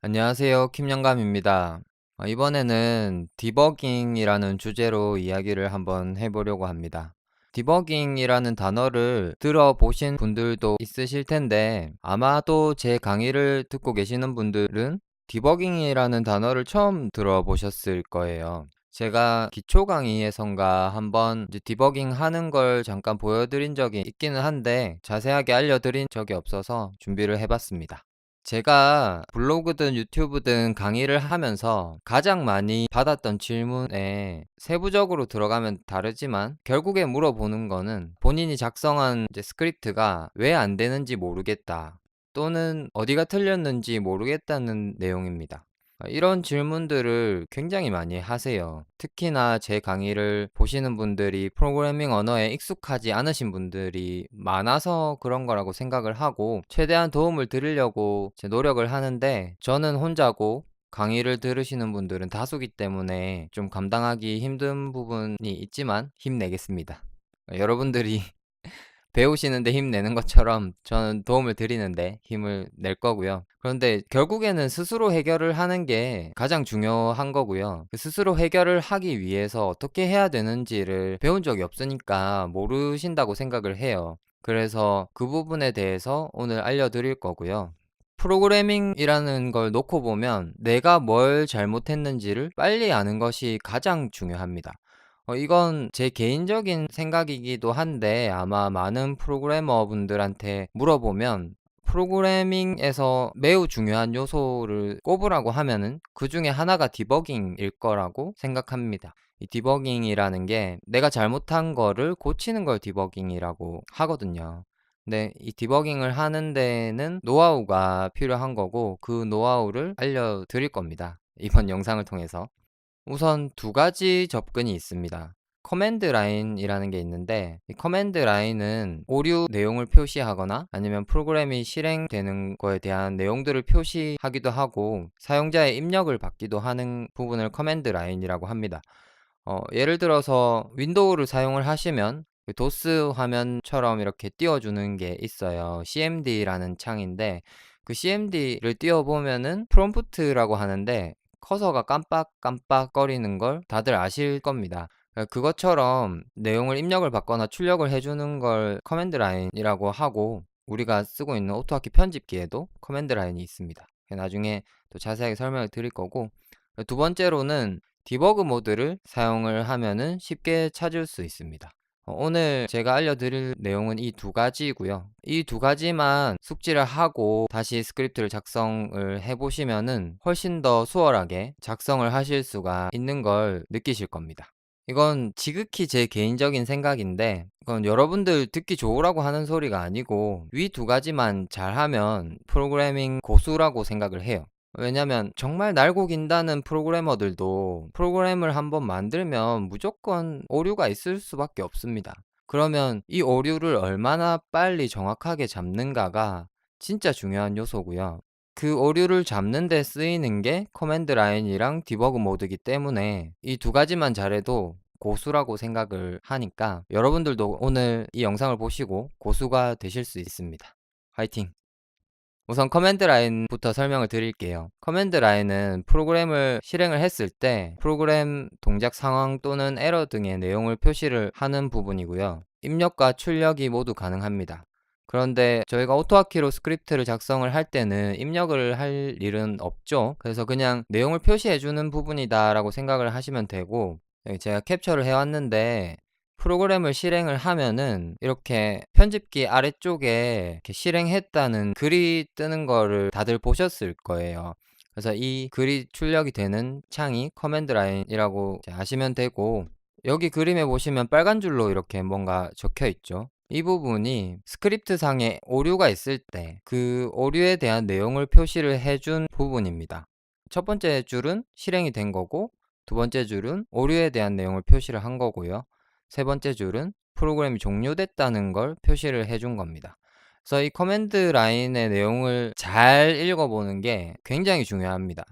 안녕하세요. 킴영감입니다. 이번에는 디버깅이라는 주제로 이야기를 한번 해보려고 합니다. 디버깅이라는 단어를 들어보신 분들도 있으실 텐데 아마도 제 강의를 듣고 계시는 분들은 디버깅이라는 단어를 처음 들어보셨을 거예요. 제가 기초 강의에선가 한번 이제 디버깅 하는 걸 잠깐 보여드린 적이 있기는 한데 자세하게 알려드린 적이 없어서 준비를 해봤습니다. 제가 블로그든 유튜브든 강의를 하면서 가장 많이 받았던 질문에 세부적으로 들어가면 다르지만 결국에 물어보는 거는 본인이 작성한 이제 스크립트가 왜 안 되는지 모르겠다 또는 어디가 틀렸는지 모르겠다는 내용입니다. 이런 질문들을 굉장히 많이 하세요. 특히나 제 강의를 보시는 분들이 프로그래밍 언어에 익숙하지 않으신 분들이 많아서 그런 거라고 생각을 하고 최대한 도움을 드리려고 제 노력을 하는데 저는 혼자고 강의를 들으시는 분들은 다수기 때문에 좀 감당하기 힘든 부분이 있지만 힘내겠습니다. 여러분들이 배우시는데 힘내는 것처럼 저는 도움을 드리는데 힘을 낼 거고요. 그런데 결국에는 스스로 해결을 하는 게 가장 중요한 거고요. 그 스스로 해결을 하기 위해서 어떻게 해야 되는지를 배운 적이 없으니까 모르신다고 생각을 해요. 그래서 그 부분에 대해서 오늘 알려드릴 거고요. 프로그래밍이라는 걸 놓고 보면 내가 뭘 잘못했는지를 빨리 아는 것이 가장 중요합니다. 이건 제 개인적인 생각이기도 한데 아마 많은 프로그래머 분들한테 물어보면 프로그래밍에서 매우 중요한 요소를 꼽으라고 하면은 그 중에 하나가 디버깅일 거라고 생각합니다. 이 디버깅이라는 게 내가 잘못한 거를 고치는 걸 디버깅이라고 하거든요. 근데 이 디버깅을 하는 데는 노하우가 필요한 거고 그 노하우를 알려드릴 겁니다. 이번 영상을 통해서. 우선 두 가지 접근이 있습니다. 커맨드 라인이라는 게 있는데 이 커맨드 라인은 오류 내용을 표시하거나 아니면 프로그램이 실행되는 거에 대한 내용들을 표시하기도 하고 사용자의 입력을 받기도 하는 부분을 커맨드 라인이라고 합니다. 예를 들어서 윈도우를 사용을 하시면 그 도스 화면처럼 이렇게 띄워주는 게 있어요. CMD라는 창인데 그 CMD를 띄워보면은 프롬프트라고 하는데 커서가 깜빡깜빡거리는 걸 다들 아실 겁니다. 그것처럼 내용을 입력을 받거나 출력을 해주는 걸 커맨드 라인이라고 하고 우리가 쓰고 있는 오토하키 편집기에도 커맨드 라인이 있습니다. 나중에 또 자세하게 설명을 드릴 거고 두 번째로는 디버그 모드를 사용을 하면은 쉽게 찾을 수 있습니다. 오늘 제가 알려드릴 내용은 이 두 가지고요. 이 두 가지만 숙지를 하고 다시 스크립트를 작성을 해보시면은 훨씬 더 수월하게 작성을 하실 수가 있는 걸 느끼실 겁니다. 이건 지극히 제 개인적인 생각인데 이건 여러분들 듣기 좋으라고 하는 소리가 아니고 위 두 가지만 잘하면 프로그래밍 고수라고 생각을 해요. 왜냐면 정말 날고 긴다는 프로그래머들도 프로그램을 한번 만들면 무조건 오류가 있을 수밖에 없습니다. 그러면 이 오류를 얼마나 빨리 정확하게 잡는가가 진짜 중요한 요소고요. 그 오류를 잡는 데 쓰이는 게 커맨드 라인이랑 디버그 모드이기 때문에 이 두 가지만 잘해도 고수라고 생각을 하니까 여러분들도 오늘 이 영상을 보시고 고수가 되실 수 있습니다. 화이팅! 우선 커맨드 라인부터 설명을 드릴게요. 커맨드 라인은 프로그램을 실행을 했을 때 프로그램 동작 상황 또는 에러 등의 내용을 표시를 하는 부분이고요. 입력과 출력이 모두 가능합니다. 그런데 저희가 오토하키로 스크립트를 작성을 할 때는 입력을 할 일은 없죠. 그래서 그냥 내용을 표시해주는 부분이다 라고 생각을 하시면 되고 여기 제가 캡처를 해왔는데 프로그램을 실행을 하면은 이렇게 편집기 아래쪽에 이렇게 실행했다는 글이 뜨는 거를 다들 보셨을 거예요. 그래서 이 글이 출력이 되는 창이 커맨드 라인이라고 아시면 되고 여기 그림에 보시면 빨간 줄로 이렇게 뭔가 적혀 있죠. 이 부분이 스크립트 상에 오류가 있을 때 그 오류에 대한 내용을 표시를 해준 부분입니다. 첫 번째 줄은 실행이 된 거고 두 번째 줄은 오류에 대한 내용을 표시를 한 거고요. 세 번째 줄은 프로그램이 종료됐다는 걸 표시를 해준 겁니다. 그래서 이 커맨드 라인의 내용을 잘 읽어보는 게 굉장히 중요합니다.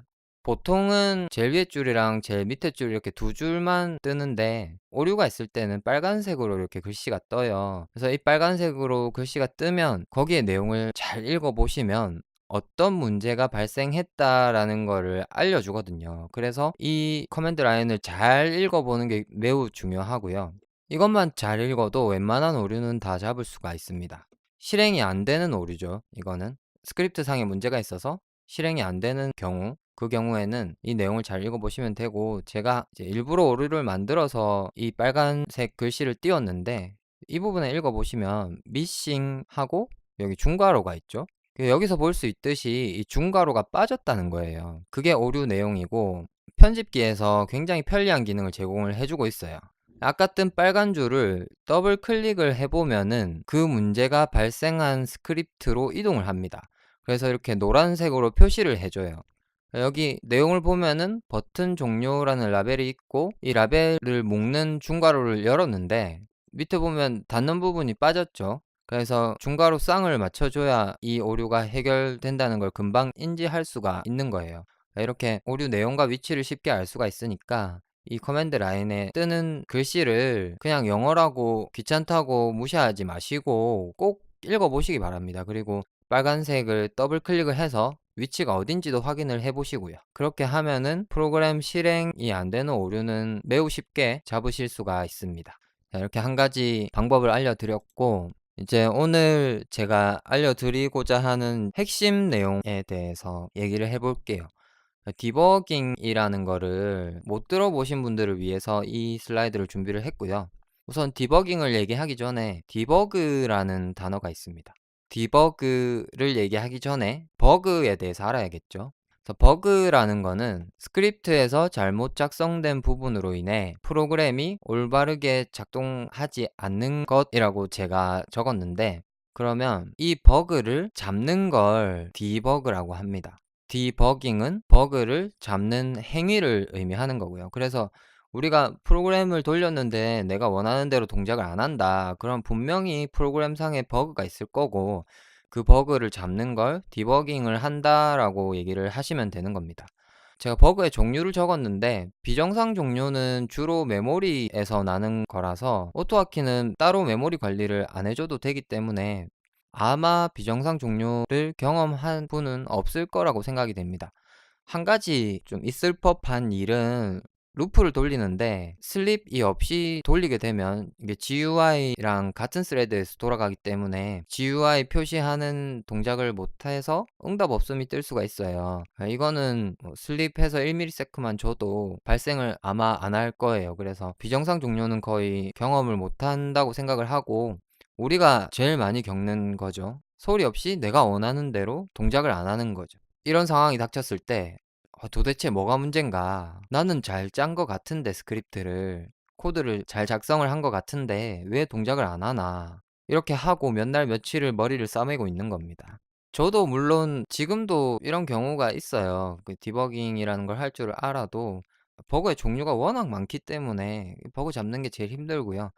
보통은 제일 위에 줄이랑 제일 밑에 줄 이렇게 두 줄만 뜨는데 오류가 있을 때는 빨간색으로 이렇게 글씨가 떠요. 그래서 이 빨간색으로 글씨가 뜨면 거기에 내용을 잘 읽어보시면 어떤 문제가 발생했다라는 거를 알려주거든요. 그래서 이 커맨드 라인을 잘 읽어보는 게 매우 중요하고요. 이것만 잘 읽어도 웬만한 오류는 다 잡을 수가 있습니다. 실행이 안 되는 오류죠. 이거는 스크립트 상에 문제가 있어서 실행이 안 되는 경우, 그 경우에는 이 내용을 잘 읽어보시면 되고, 제가 이제 일부러 오류를 만들어서 이 빨간색 글씨를 띄웠는데, 이 부분에 읽어보시면 missing 하고 여기 중괄호가 있죠. 여기서 볼 수 있듯이 이 중괄호가 빠졌다는 거예요. 그게 오류 내용이고, 편집기에서 굉장히 편리한 기능을 제공을 해주고 있어요. 아까 뜬 빨간 줄을 더블 클릭을 해보면은 그 문제가 발생한 스크립트로 이동을 합니다. 그래서 이렇게 노란색으로 표시를 해줘요. 여기 내용을 보면은 버튼 종료라는 라벨이 있고, 이 라벨을 묶는 중괄호를 열었는데 밑에 보면 닫는 부분이 빠졌죠. 그래서 중괄호 쌍을 맞춰줘야 이 오류가 해결된다는 걸 금방 인지할 수가 있는 거예요. 이렇게 오류 내용과 위치를 쉽게 알 수가 있으니까 이 커맨드 라인에 뜨는 글씨를 그냥 영어라고 귀찮다고 무시하지 마시고 꼭 읽어보시기 바랍니다. 그리고 빨간색을 더블 클릭을 해서 위치가 어딘지도 확인을 해 보시고요. 그렇게 하면은 프로그램 실행이 안 되는 오류는 매우 쉽게 잡으실 수가 있습니다. 자, 이렇게 한 가지 방법을 알려드렸고, 이제 오늘 제가 알려드리고자 하는 핵심 내용에 대해서 얘기를 해볼게요. 디버깅이라는 거를 못 들어보신 분들을 위해서 이 슬라이드를 준비를 했고요. 우선 디버깅을 얘기하기 전에 디버그라는 단어가 있습니다. 디버그를 얘기하기 전에 버그에 대해서 알아야겠죠. 그래서 버그라는 거는 스크립트에서 잘못 작성된 부분으로 인해 프로그램이 올바르게 작동하지 않는 것이라고 제가 적었는데, 그러면 이 버그를 잡는 걸 디버그라고 합니다. 디버깅은 버그를 잡는 행위를 의미하는 거고요. 그래서 우리가 프로그램을 돌렸는데 내가 원하는 대로 동작을 안 한다. 그럼 분명히 프로그램상에 버그가 있을 거고, 그 버그를 잡는 걸 디버깅을 한다라고 얘기를 하시면 되는 겁니다. 제가 버그의 종류를 적었는데 비정상 종류는 주로 메모리에서 나는 거라서 오토하키는 따로 메모리 관리를 안 해줘도 되기 때문에 아마 비정상 종류를 경험한 분은 없을 거라고 생각이 됩니다. 한 가지 좀 있을 법한 일은 루프를 돌리는데 슬립이 없이 돌리게 되면 이게 GUI랑 같은 스레드에서 돌아가기 때문에 GUI 표시하는 동작을 못해서 응답 없음이 뜰 수가 있어요. 이거는 슬립해서 1ms만 줘도 발생을 아마 안 할 거예요. 그래서 비정상 종류는 거의 경험을 못 한다고 생각을 하고, 우리가 제일 많이 겪는 거죠. 소리 없이 내가 원하는 대로 동작을 안 하는 거죠. 이런 상황이 닥쳤을 때 도대체 뭐가 문제인가? 나는 잘 짠 거 같은데 스크립트를, 코드를 잘 작성을 한 거 같은데 왜 동작을 안 하나? 이렇게 하고 몇 날 며칠을 머리를 싸매고 있는 겁니다. 저도 물론 지금도 이런 경우가 있어요. 그 디버깅이라는 걸 할 줄 알아도 버그의 종류가 워낙 많기 때문에 버그 잡는 게 제일 힘들고요.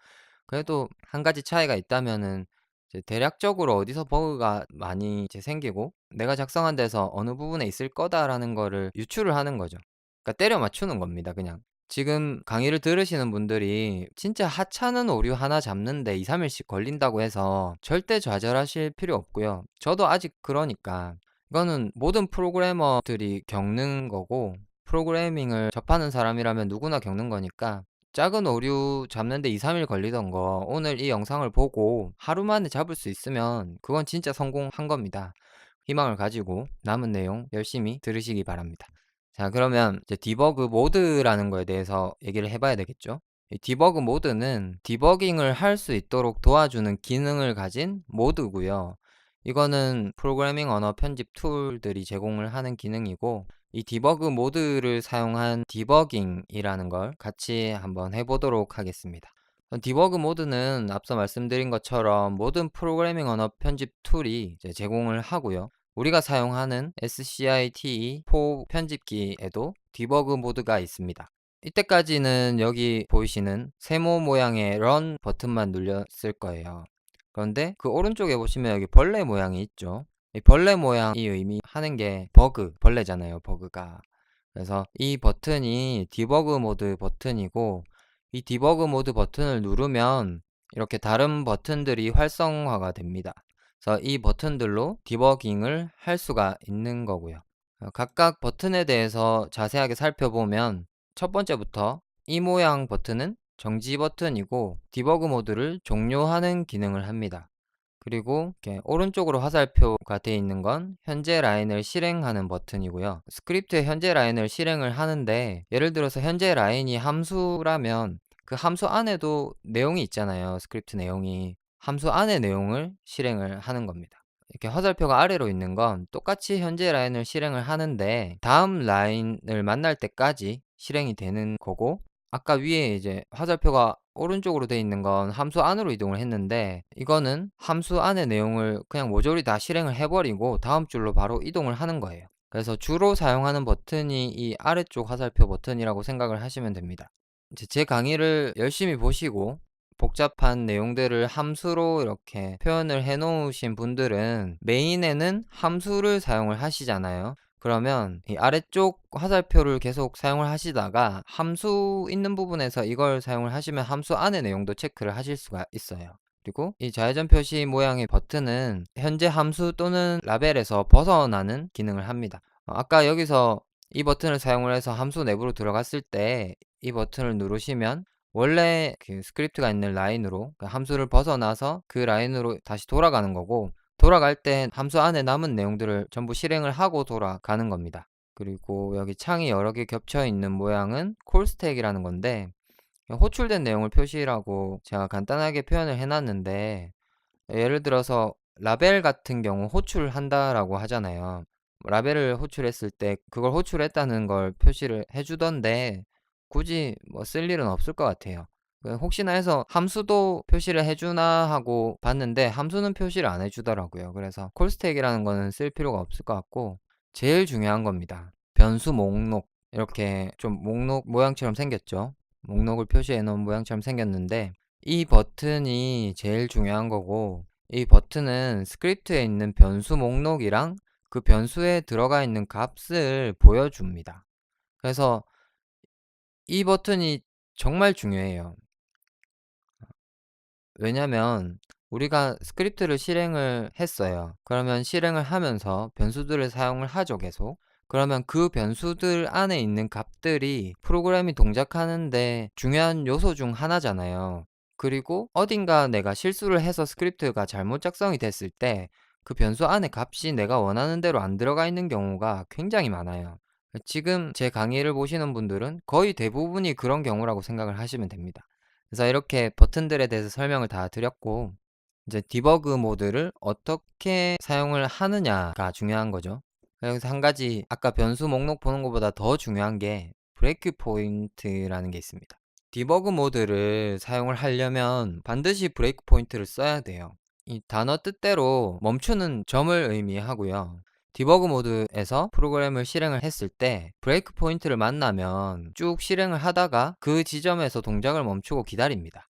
그래도 한 가지 차이가 있다면은 이제 대략적으로 어디서 버그가 많이 이제 생기고 내가 작성한 데서 어느 부분에 있을 거다라는 거를 유추를 하는 거죠. 그러니까 때려 맞추는 겁니다, 그냥. 지금 강의를 들으시는 분들이 진짜 하찮은 오류 하나 잡는데 2, 3일씩 걸린다고 해서 절대 좌절하실 필요 없고요. 저도 아직 그러니까 이거는 모든 프로그래머들이 겪는 거고, 프로그래밍을 접하는 사람이라면 누구나 겪는 거니까 작은 오류 잡는데 2, 3일 걸리던 거 오늘 이 영상을 보고 하루 만에 잡을 수 있으면 그건 진짜 성공한 겁니다. 희망을 가지고 남은 내용 열심히 들으시기 바랍니다. 자, 그러면 이제 디버그 모드라는 거에 대해서 얘기를 해봐야 되겠죠. 이 디버그 모드는 디버깅을 할 수 있도록 도와주는 기능을 가진 모드고요. 이거는 프로그래밍 언어 편집 툴들이 제공을 하는 기능이고, 이 디버그 모드를 사용한 디버깅이라는 걸 같이 한번 해보도록 하겠습니다. 디버그 모드는 앞서 말씀드린 것처럼 모든 프로그래밍 언어 편집 툴이 이제 제공을 하고요. 우리가 사용하는 SCITE4 편집기에도 디버그 모드가 있습니다. 이때까지는 여기 보이시는 세모 모양의 Run 버튼만 눌렸을 거예요. 그런데 그 오른쪽에 보시면 여기 벌레 모양이 있죠. 이 벌레 모양이 의미하는 게 버그, 벌레잖아요, 버그가. 그래서 이 버튼이 디버그 모드 버튼이고, 이 디버그 모드 버튼을 누르면 이렇게 다른 버튼들이 활성화가 됩니다. 그래서 이 버튼들로 디버깅을 할 수가 있는 거고요. 각각 버튼에 대해서 자세하게 살펴보면 첫 번째부터 이 모양 버튼은 정지 버튼이고 디버그 모드를 종료하는 기능을 합니다. 그리고 이렇게 오른쪽으로 화살표가 되어 있는 건 현재 라인을 실행하는 버튼이고요. 스크립트의 현재 라인을 실행을 하는데, 예를 들어서 현재 라인이 함수라면 그 함수 안에도 내용이 있잖아요. 스크립트 내용이. 함수 안의 내용을 실행을 하는 겁니다. 이렇게 화살표가 아래로 있는 건 똑같이 현재 라인을 실행을 하는데 다음 라인을 만날 때까지 실행이 되는 거고, 아까 위에 이제 화살표가 오른쪽으로 돼 있는 건 함수 안으로 이동을 했는데, 이거는 함수 안의 내용을 그냥 모조리 다 실행을 해버리고 다음 줄로 바로 이동을 하는 거예요. 그래서 주로 사용하는 버튼이 이 아래쪽 화살표 버튼이라고 생각을 하시면 됩니다. 이제 제 강의를 열심히 보시고 복잡한 내용들을 함수로 이렇게 표현을 해 놓으신 분들은 메인에는 함수를 사용을 하시잖아요. 그러면 이 아래쪽 화살표를 계속 사용을 하시다가 함수 있는 부분에서 이걸 사용을 하시면 함수 안의 내용도 체크를 하실 수가 있어요. 그리고 이 좌회전 표시 모양의 버튼은 현재 함수 또는 라벨에서 벗어나는 기능을 합니다. 아까 여기서 이 버튼을 사용을 해서 함수 내부로 들어갔을 때 이 버튼을 누르시면 원래 그 스크립트가 있는 라인으로, 그 함수를 벗어나서 그 라인으로 다시 돌아가는 거고, 돌아갈 때 함수 안에 남은 내용들을 전부 실행을 하고 돌아가는 겁니다. 그리고 여기 창이 여러 개 겹쳐 있는 모양은 콜스택이라는 건데, 호출된 내용을 표시라고 제가 간단하게 표현을 해놨는데, 예를 들어서 라벨 같은 경우 호출한다라고 하잖아요. 라벨을 호출했을 때 그걸 호출했다는 걸 표시를 해주던데 굳이 뭐 쓸 일은 없을 것 같아요. 혹시나 해서 함수도 표시를 해주나 하고 봤는데 함수는 표시를 안 해주더라고요. 그래서 콜스택이라는 거는 쓸 필요가 없을 것 같고, 제일 중요한 겁니다. 변수 목록. 이렇게 좀 목록 모양처럼 생겼죠. 목록을 표시해 놓은 모양처럼 생겼는데 이 버튼이 제일 중요한 거고, 이 버튼은 스크립트에 있는 변수 목록이랑 그 변수에 들어가 있는 값을 보여줍니다. 그래서 이 버튼이 정말 중요해요. 왜냐면 우리가 스크립트를 실행을 했어요. 그러면 실행을 하면서 변수들을 사용을 하죠, 계속. 그러면 그 변수들 안에 있는 값들이 프로그램이 동작하는데 중요한 요소 중 하나잖아요. 그리고 어딘가 내가 실수를 해서 스크립트가 잘못 작성이 됐을 때 그 변수 안에 값이 내가 원하는 대로 안 들어가 있는 경우가 굉장히 많아요. 지금 제 강의를 보시는 분들은 거의 대부분이 그런 경우라고 생각을 하시면 됩니다. 그래서 이렇게 버튼들에 대해서 설명을 다 드렸고, 이제 디버그 모드를 어떻게 사용을 하느냐가 중요한 거죠. 여기서 한 가지, 아까 변수 목록 보는 것보다 더 중요한 게 브레이크 포인트라는 게 있습니다. 디버그 모드를 사용을 하려면 반드시 브레이크 포인트를 써야 돼요. 이 단어 뜻대로 멈추는 점을 의미하고요. 디버그 모드에서 프로그램을 실행을 했을 때 브레이크 포인트를 만나면 쭉 실행을 하다가 그 지점에서 동작을 멈추고 기다립니다.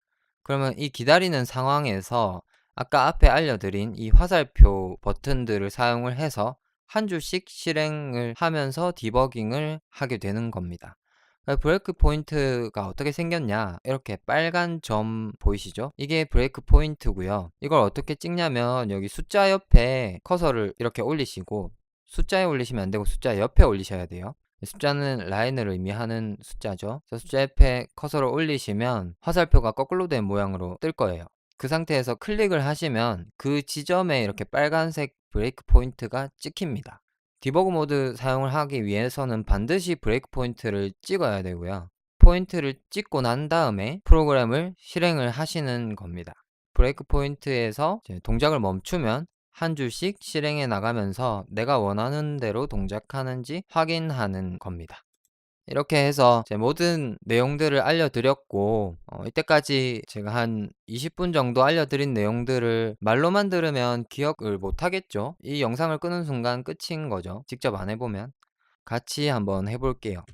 그러면 이 기다리는 상황에서 아까 앞에 알려드린 이 화살표 버튼들을 사용을 해서 한 줄씩 실행을 하면서 디버깅을 하게 되는 겁니다. 브레이크 포인트가 어떻게 생겼냐, 이렇게 빨간 점 보이시죠? 이게 브레이크 포인트고요. 이걸 어떻게 찍냐면 여기 숫자 옆에 커서를 이렇게 올리시고, 숫자에 올리시면 안 되고 숫자 옆에 올리셔야 돼요. 숫자는 라인을 의미하는 숫자죠. 그래서 숫자 옆에 커서를 올리시면 화살표가 거꾸로 된 모양으로 뜰 거예요. 그 상태에서 클릭을 하시면 그 지점에 이렇게 빨간색 브레이크 포인트가 찍힙니다. 디버그 모드 사용을 하기 위해서는 반드시 브레이크 포인트를 찍어야 되고요. 포인트를 찍고 난 다음에 프로그램을 실행을 하시는 겁니다. 브레이크 포인트에서 동작을 멈추면 한 줄씩 실행해 나가면서 내가 원하는 대로 동작하는지 확인하는 겁니다. 이렇게 해서 제 모든 내용들을 알려드렸고, 이때까지 제가 한 20분 정도 알려드린 내용들을 말로만 들으면 기억을 못하겠죠? 이 영상을 끄는 순간 끝인 거죠. 직접 안 해보면. 같이 한번 해볼게요.